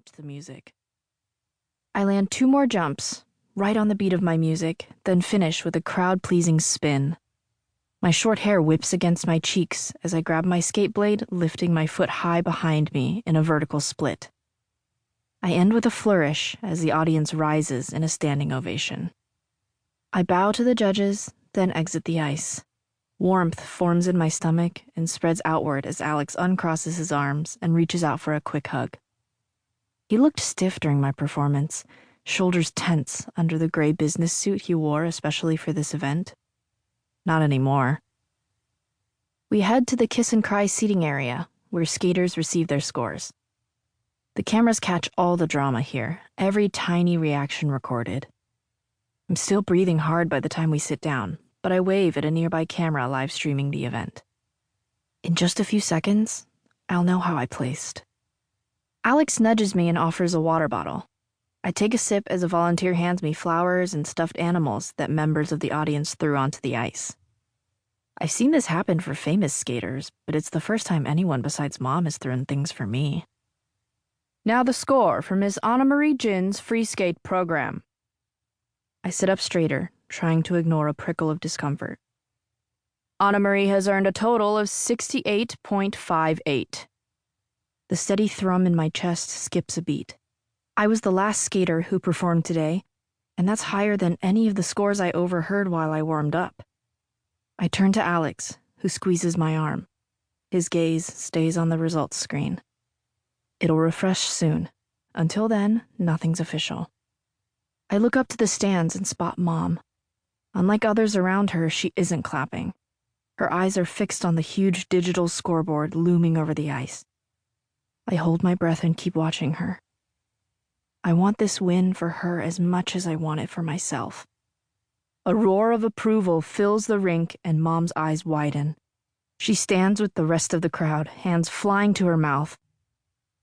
match the music. I land 2 more jumps, right on the beat of my music, then finish with a crowd-pleasing spin. My short hair whips against my cheeks as I grab my skate blade, lifting my foot high behind me in a vertical split. I end with a flourish as the audience rises in a standing ovation. I bow to the judges, then exit the ice. Warmth forms in my stomach and spreads outward as Alex uncrosses his arms and reaches out for a quick hug. He looked stiff during my performance, shoulders tense under the gray business suit he wore especially for this event. Not anymore. We head to the kiss and cry seating area, where skaters receive their scores. The cameras catch all the drama here, every tiny reaction recorded. I'm still breathing hard by the time we sit down, but I wave at a nearby camera live streaming the event. In just a few seconds, I'll know how I placed. Alex nudges me and offers a water bottle. I take a sip as a volunteer hands me flowers and stuffed animals that members of the audience threw onto the ice. I've seen this happen for famous skaters, but it's the first time anyone besides Mom has thrown things for me. Now the score for Miss Ana-Marie Jin's free skate program. I sit up straighter, trying to ignore a prickle of discomfort. Ana-Marie has earned a total of 68.58. The steady thrum in my chest skips a beat. I was the last skater who performed today, and that's higher than any of the scores I overheard while I warmed up. I turn to Alex, who squeezes my arm. His gaze stays on the results screen. It'll refresh soon. Until then, nothing's official. I look up to the stands and spot Mom. Unlike others around her, she isn't clapping. Her eyes are fixed on the huge digital scoreboard looming over the ice. I hold my breath and keep watching her. I want this win for her as much as I want it for myself. A roar of approval fills the rink and Mom's eyes widen. She stands with the rest of the crowd, hands flying to her mouth.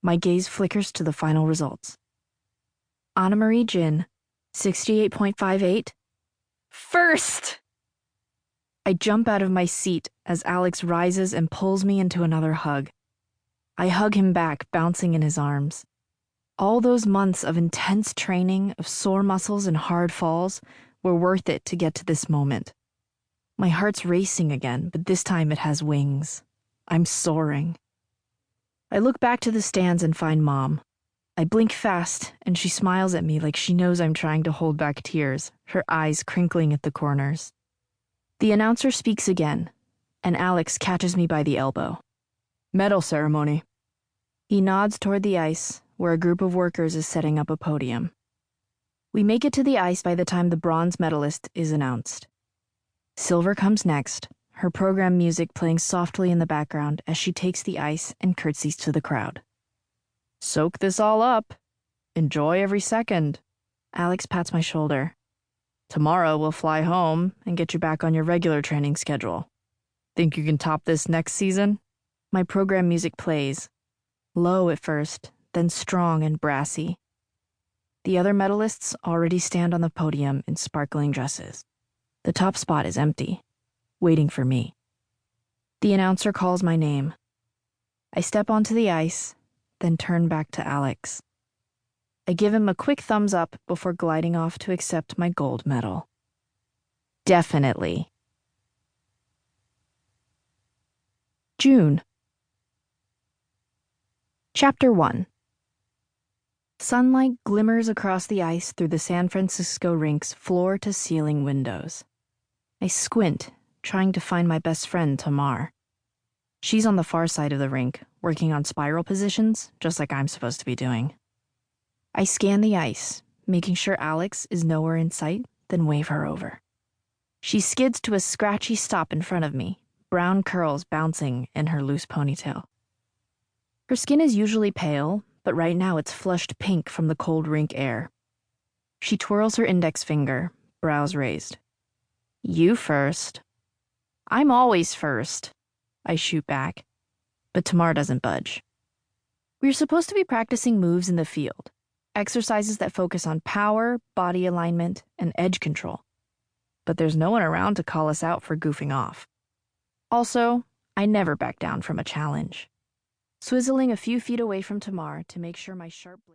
My gaze flickers to the final results. Ana-Marie Jin, 68.58. First! I jump out of my seat as Alex rises and pulls me into another hug. I hug him back, bouncing in his arms. All those months of intense training, of sore muscles and hard falls, were worth it to get to this moment. My heart's racing again, but this time it has wings. I'm soaring. I look back to the stands and find Mom. I blink fast, and she smiles at me like she knows I'm trying to hold back tears, her eyes crinkling at the corners. The announcer speaks again, and Alex catches me by the elbow. Medal ceremony. He nods toward the ice, where a group of workers is setting up a podium. We make it to the ice by the time the bronze medalist is announced. Silver comes next, her program music playing softly in the background as she takes the ice and curtsies to the crowd. Soak this all up. Enjoy every second. Alex pats my shoulder. Tomorrow we'll fly home and get you back on your regular training schedule. Think you can top this next season? My program music plays. Low at first, then strong and brassy. The other medalists already stand on the podium in sparkling dresses. The top spot is empty, waiting for me. The announcer calls my name. I step onto the ice, then turn back to Alex. I give him a quick thumbs up before gliding off to accept my gold medal. Definitely. June. Chapter 1. Sunlight glimmers across the ice through the San Francisco rink's floor-to-ceiling windows. I squint, trying to find my best friend, Tamar. She's on the far side of the rink, working on spiral positions, just like I'm supposed to be doing. I scan the ice, making sure Alex is nowhere in sight, then wave her over. She skids to a scratchy stop in front of me, brown curls bouncing in her loose ponytail. Her skin is usually pale, but right now it's flushed pink from the cold rink air. She twirls her index finger, brows raised. You first. I'm always first, I shoot back, but Tamar doesn't budge. We're supposed to be practicing moves in the field, exercises that focus on power, body alignment, and edge control. But there's no one around to call us out for goofing off. Also, I never back down from a challenge. Swizzling a few feet away from Tamar to make sure my sharp blade